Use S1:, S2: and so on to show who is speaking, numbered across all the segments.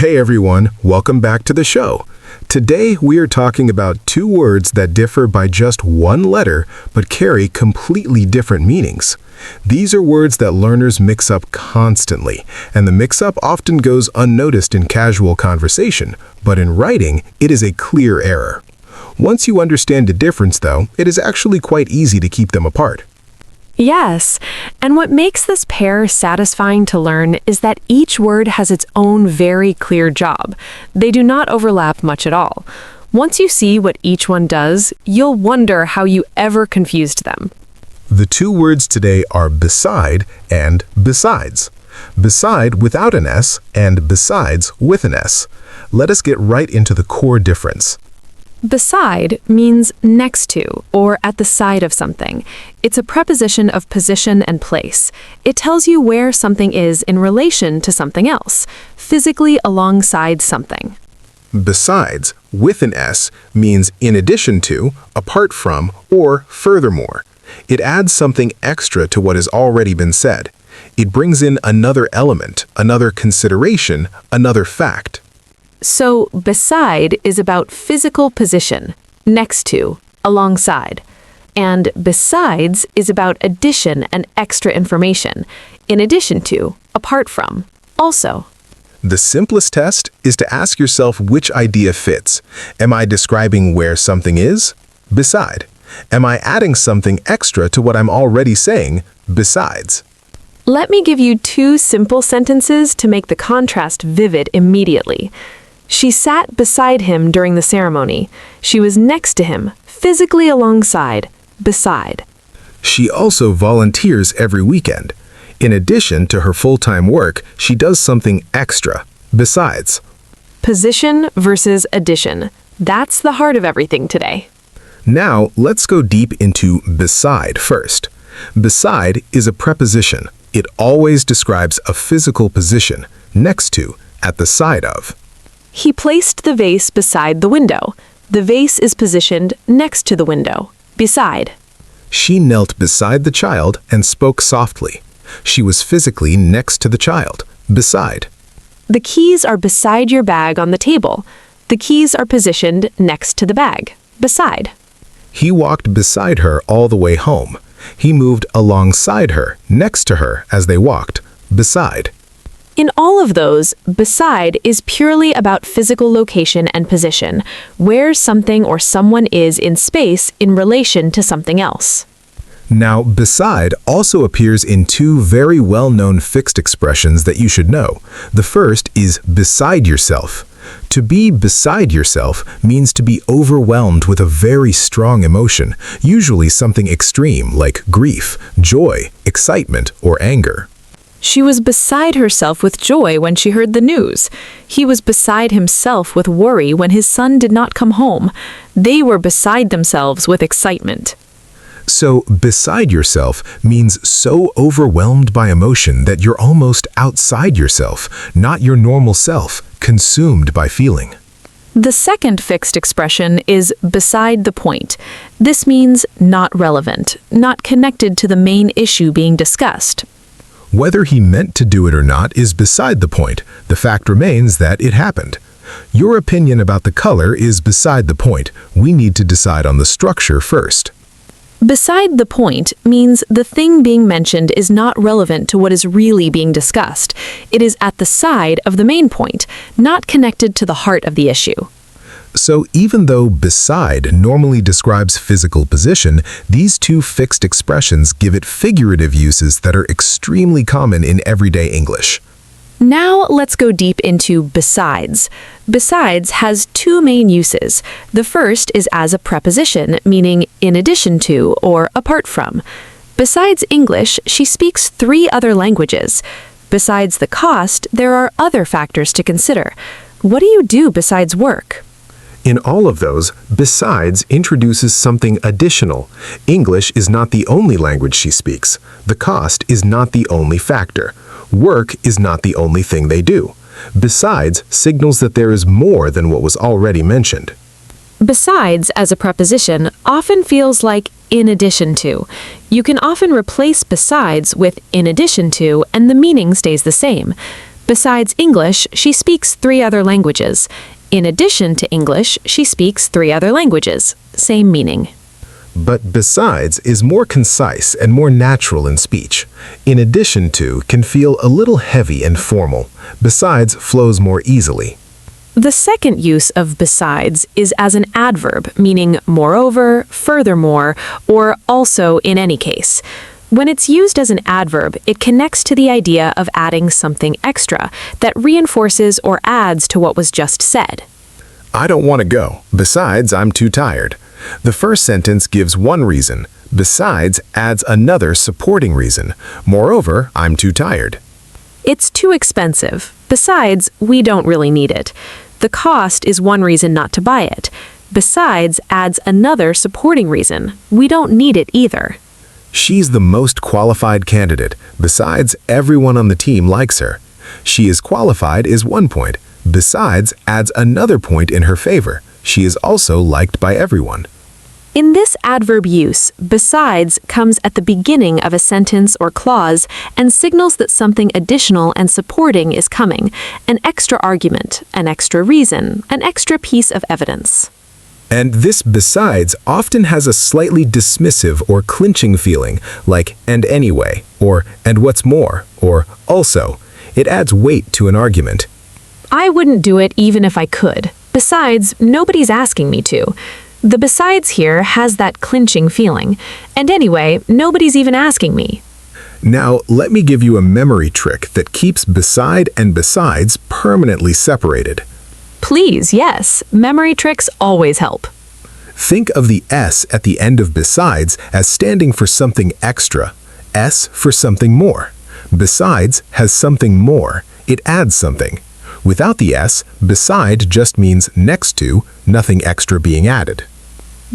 S1: Hey everyone, welcome back to the show. Today we are talking about two words that differ by just one letter but carry completely different meanings. These are words that learners mix up constantly, and the mix-up often goes unnoticed in casual conversation, but in writing, it is a clear error. Once you understand the difference, though, it is actually quite easy to keep them apart.
S2: Yes, and what makes this pair satisfying to learn is that each word has its own very clear job. They do not overlap much at all. Once you see what each one does, you'll wonder how you ever confused them.
S1: The two words today are beside and besides. Beside without an S and besides with an S. Let us get right into the core difference.
S2: Beside means next to or at the side of something. It's a preposition of position and place. It tells you where something is in relation to something else, physically alongside something.
S1: Besides, with an S, means in addition to, apart from, or furthermore. It adds something extra to what has already been said. It brings in another element, another consideration, another fact.
S2: So, beside is about physical position, next to, alongside. And besides is about addition and extra information, in addition to, apart from, also.
S1: The simplest test is to ask yourself which idea fits. Am I describing where something is? Beside. Am I adding something extra to what I'm already saying? Besides.
S2: Let me give you two simple sentences to make the contrast vivid immediately. She sat beside him during the ceremony. She was next to him, physically alongside, beside.
S1: She also volunteers every weekend. In addition to her full-time work, she does something extra, besides.
S2: Position versus addition. That's the heart of everything today.
S1: Now, let's go deep into beside first. Beside is a preposition. It always describes a physical position, next to, at the side of.
S2: He placed the vase beside the window. The vase is positioned next to the window, beside.
S1: She knelt beside the child and spoke softly. She was physically next to the child, beside.
S2: The keys are beside your bag on the table. The keys are positioned next to the bag, beside.
S1: He walked beside her all the way home. He moved alongside her, next to her as they walked, beside.
S2: In all of those, beside is purely about physical location and position, where something or someone is in space in relation to something else.
S1: Now, beside also appears in two very well-known fixed expressions that you should know. The first is beside yourself. To be beside yourself means to be overwhelmed with a very strong emotion, usually something extreme like grief, joy, excitement, or anger.
S2: She was beside herself with joy when she heard the news. He was beside himself with worry when his son did not come home. They were beside themselves with excitement.
S1: So, beside yourself means so overwhelmed by emotion that you're almost outside yourself, not your normal self, consumed by feeling.
S2: The second fixed expression is beside the point. This means not relevant, not connected to the main issue being discussed.
S1: Whether he meant to do it or not is beside the point. The fact remains that it happened. Your opinion about the color is beside the point. We need to decide on the structure first.
S2: Beside the point means the thing being mentioned is not relevant to what is really being discussed. It is at the side of the main point, not connected to the heart of the issue.
S1: So even though beside normally describes physical position, these two fixed expressions give it figurative uses that are extremely common in everyday English.
S2: Now let's go deep into besides. Besides has two main uses. The first is as a preposition, meaning in addition to or apart from. Besides English, she speaks 3 other languages. Besides the cost, there are other factors to consider. What do you do besides work?
S1: In all of those, besides introduces something additional. English is not the only language she speaks. The cost is not the only factor. Work is not the only thing they do. Besides signals that there is more than what was already mentioned.
S2: Besides, as a preposition, often feels like in addition to. You can often replace besides with in addition to, and the meaning stays the same. Besides English, she speaks 3 other languages. In addition to English, she speaks 3 other languages. Same meaning.
S1: But besides is more concise and more natural in speech. In addition to can feel a little heavy and formal. Besides flows more easily.
S2: The second use of besides is as an adverb, meaning moreover, furthermore, or also in any case. When it's used as an adverb, it connects to the idea of adding something extra that reinforces or adds to what was just said.
S1: I don't want to go. Besides, I'm too tired. The first sentence gives one reason. Besides adds another supporting reason. Moreover, I'm too tired.
S2: It's too expensive. Besides, we don't really need it. The cost is one reason not to buy it. Besides adds another supporting reason. We don't need it either.
S1: She's the most qualified candidate. Besides, everyone on the team likes her. She is qualified is one point. Besides adds another point in her favor. She is also liked by everyone.
S2: In this adverb use, besides comes at the beginning of a sentence or clause and signals that something additional and supporting is coming, an extra argument, an extra reason, an extra piece of evidence.
S1: And this besides often has a slightly dismissive or clinching feeling, like and anyway, or and what's more, or also. It adds weight to an argument.
S2: I wouldn't do it even if I could. Besides, nobody's asking me to. The besides here has that clinching feeling. And anyway, nobody's even asking me.
S1: Now, let me give you a memory trick that keeps beside and besides permanently separated.
S2: Please, yes. Memory tricks always help.
S1: Think of the S at the end of besides as standing for something extra. S for something more. Besides has something more. It adds something. Without the S, beside just means next to, nothing extra being added.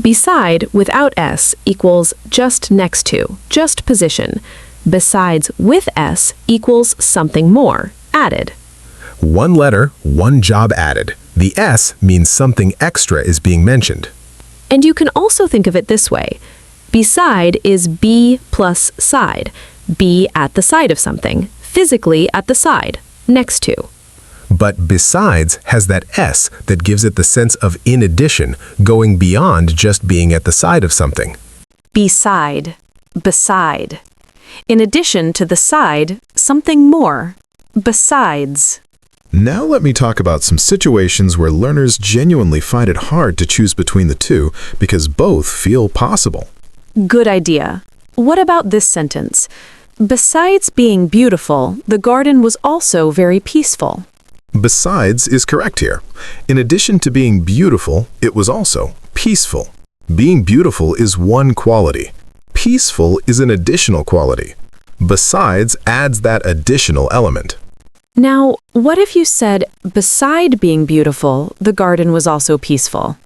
S2: Beside without S equals just next to, just position. Besides with S equals something more, added.
S1: One letter, one job added. The S means something extra is being mentioned.
S2: And you can also think of it this way. Beside is be plus side. Be at the side of something, physically at the side, next to.
S1: But besides has that S that gives it the sense of in addition, going beyond just being at the side of something.
S2: Beside, beside. In addition to the side, something more. Besides.
S3: Now let me talk about some situations where learners genuinely find it hard to choose between the two because both feel possible.
S2: Good idea. What about this sentence? Besides being beautiful, the garden was also very peaceful.
S3: Besides is correct here. In addition to being beautiful, it was also peaceful. Being beautiful is one quality. Peaceful is an additional quality. Besides adds that additional element.
S2: Now, what if you said, beside being beautiful, the garden was also peaceful?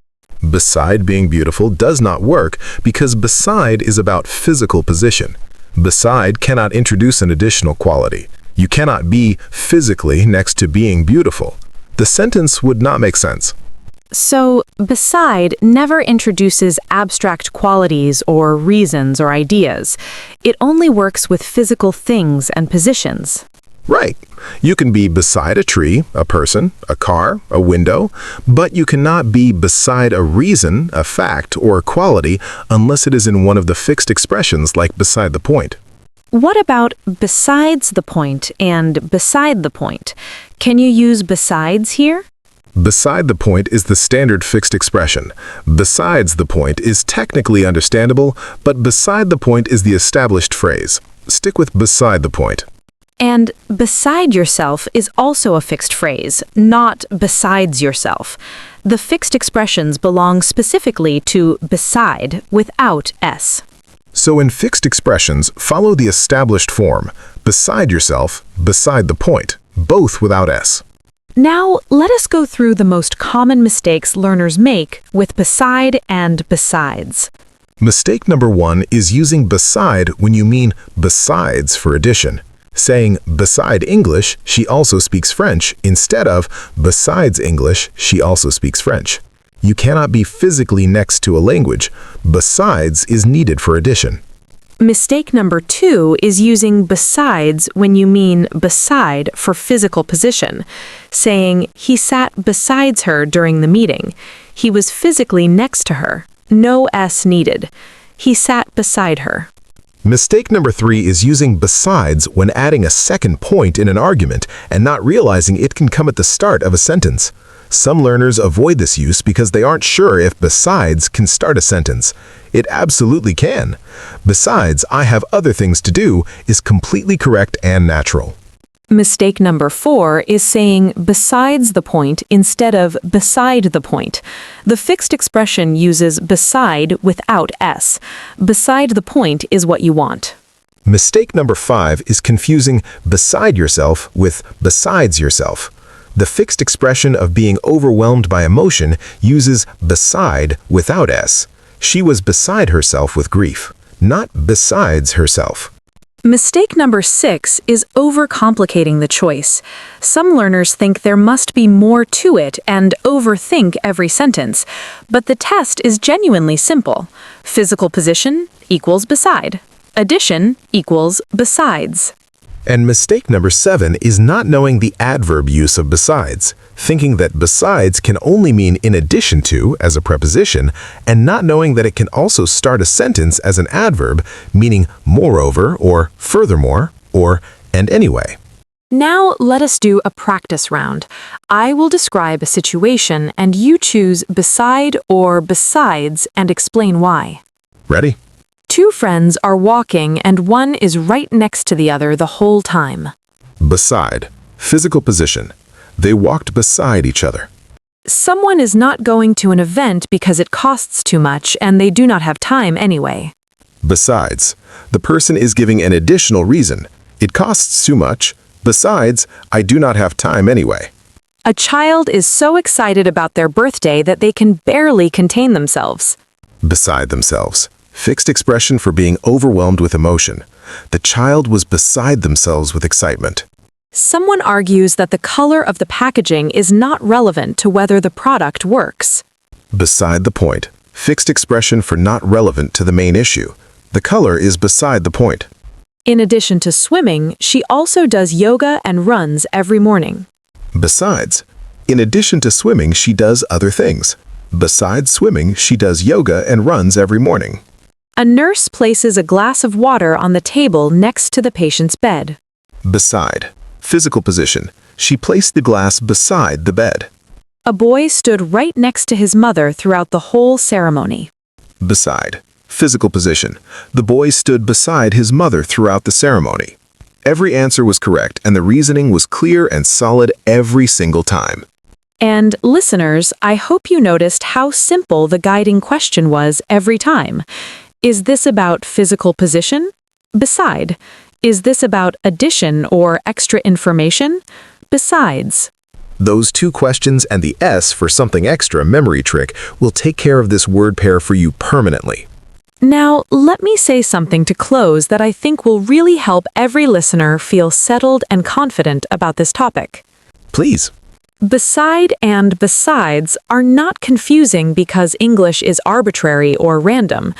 S3: Beside being beautiful does not work because beside is about physical position. Beside cannot introduce an additional quality. You cannot be physically next to being beautiful. The sentence would not make sense.
S2: So, beside never introduces abstract qualities or reasons or ideas. It only works with physical things and positions.
S3: Right. You can be beside a tree, a person, a car, a window, but you cannot be beside a reason, a fact, or a quality unless it is in one of the fixed expressions like beside the point.
S2: What about besides the point and beside the point? Can you use besides here?
S3: Beside the point is the standard fixed expression. Besides the point is technically understandable, but beside the point is the established phrase. Stick with beside the point.
S2: And beside yourself is also a fixed phrase, not besides yourself. The fixed expressions belong specifically to beside without S.
S3: So in fixed expressions, follow the established form, beside yourself, beside the point, both without S.
S2: Now, let us go through the most common mistakes learners make with beside and besides.
S3: Mistake number 1 is using beside when you mean besides for addition. Saying, beside English, she also speaks French, instead of, besides English, she also speaks French. You cannot be physically next to a language. Besides is needed for addition.
S2: Mistake number 2 is using besides when you mean beside for physical position, saying he sat besides her during the meeting. He was physically next to her. No S needed. He sat beside her.
S3: Mistake number 3 is using besides when adding a second point in an argument and not realizing it can come at the start of a sentence. Some learners avoid this use because they aren't sure if besides can start a sentence. It absolutely can. Besides, I have other things to do is completely correct and natural.
S2: Mistake number 4 is saying besides the point instead of beside the point. The fixed expression uses beside without S. Beside the point is what you want.
S3: Mistake number 5 is confusing beside yourself with besides yourself. The fixed expression of being overwhelmed by emotion uses beside without S. She was beside herself with grief, not besides herself.
S2: Mistake number 6 is overcomplicating the choice. Some learners think there must be more to it and overthink every sentence, but the test is genuinely simple. Physical position equals beside. Addition equals besides.
S3: And mistake number 7 is not knowing the adverb use of besides, thinking that besides can only mean in addition to as a preposition, and not knowing that it can also start a sentence as an adverb, meaning moreover or furthermore or and anyway.
S2: Now let us do a practice round. I will describe a situation and you choose beside or besides and explain why.
S3: Ready?
S2: 2 friends are walking and one is right next to the other the whole time.
S3: Beside. Physical position. They walked beside each other.
S2: Someone is not going to an event because it costs too much and they do not have time anyway.
S3: Besides. The person is giving an additional reason. It costs too much. Besides, I do not have time anyway.
S2: A child is so excited about their birthday that they can barely contain themselves.
S3: Beside themselves. Fixed expression for being overwhelmed with emotion. The child was beside themselves with excitement.
S2: Someone argues that the color of the packaging is not relevant to whether the product works.
S3: Beside the point. Fixed expression for not relevant to the main issue. The color is beside the point.
S2: In addition to swimming, she also does yoga and runs every morning.
S3: Besides. In addition to swimming, she does other things. Besides swimming, she does yoga and runs every morning.
S2: A nurse places a glass of water on the table next to the patient's bed.
S3: Beside. Physical position. She placed the glass beside the bed.
S2: A boy stood right next to his mother throughout the whole ceremony.
S3: Beside. Physical position. The boy stood beside his mother throughout the ceremony. Every answer was correct and the reasoning was clear and solid every single time.
S2: And listeners, I hope you noticed how simple the guiding question was every time. Is this about physical position? Beside. Is this about addition or extra information? Besides.
S3: Those 2 questions and the S for something extra memory trick will take care of this word pair for you permanently.
S2: Now, let me say something to close that I think will really help every listener feel settled and confident about this topic.
S3: Please.
S2: Beside and besides are not confusing because English is arbitrary or random.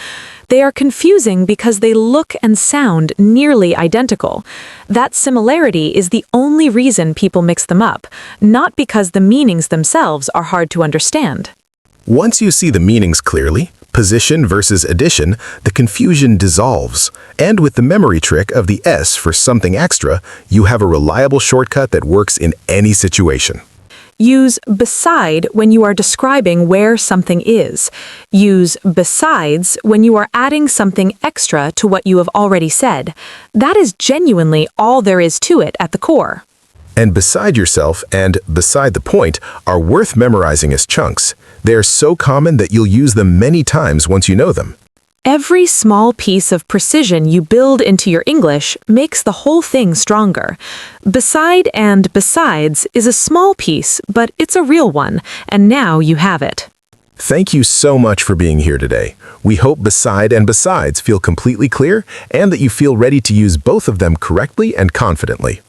S2: They are confusing because they look and sound nearly identical. That similarity is the only reason people mix them up, not because the meanings themselves are hard to understand.
S3: Once you see the meanings clearly, position versus addition, the confusion dissolves. And with the memory trick of the S for something extra, you have a reliable shortcut that works in any situation.
S2: Use beside when you are describing where something is. Use besides when you are adding something extra to what you have already said. That is genuinely all there is to it at the core.
S3: And beside yourself and beside the point are worth memorizing as chunks. They are so common that you'll use them many times once you know them.
S2: Every small piece of precision you build into your English makes the whole thing stronger. Beside and besides is a small piece, but it's a real one, and now you have it.
S3: Thank you so much for being here today. We hope beside and besides feel completely clear and that you feel ready to use both of them correctly and confidently.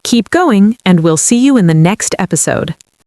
S2: Keep going, and we'll see you in the next episode.